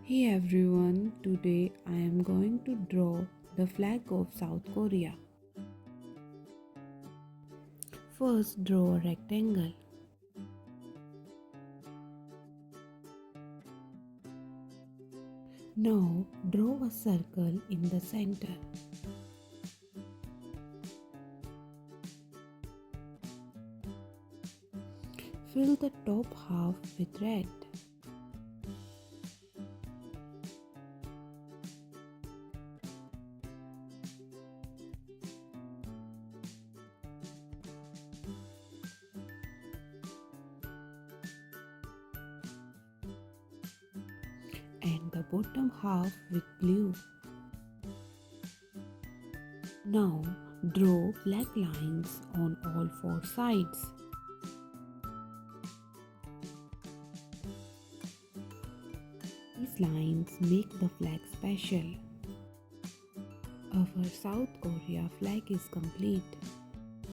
Hey everyone, today I am going to draw the flag of South Korea. First, draw a rectangle. Now, draw a circle in the center. Fill the top half with red. And the bottom half with blue. Now, draw black lines on all four sides. These lines make the flag special. Our South Korea flag is complete.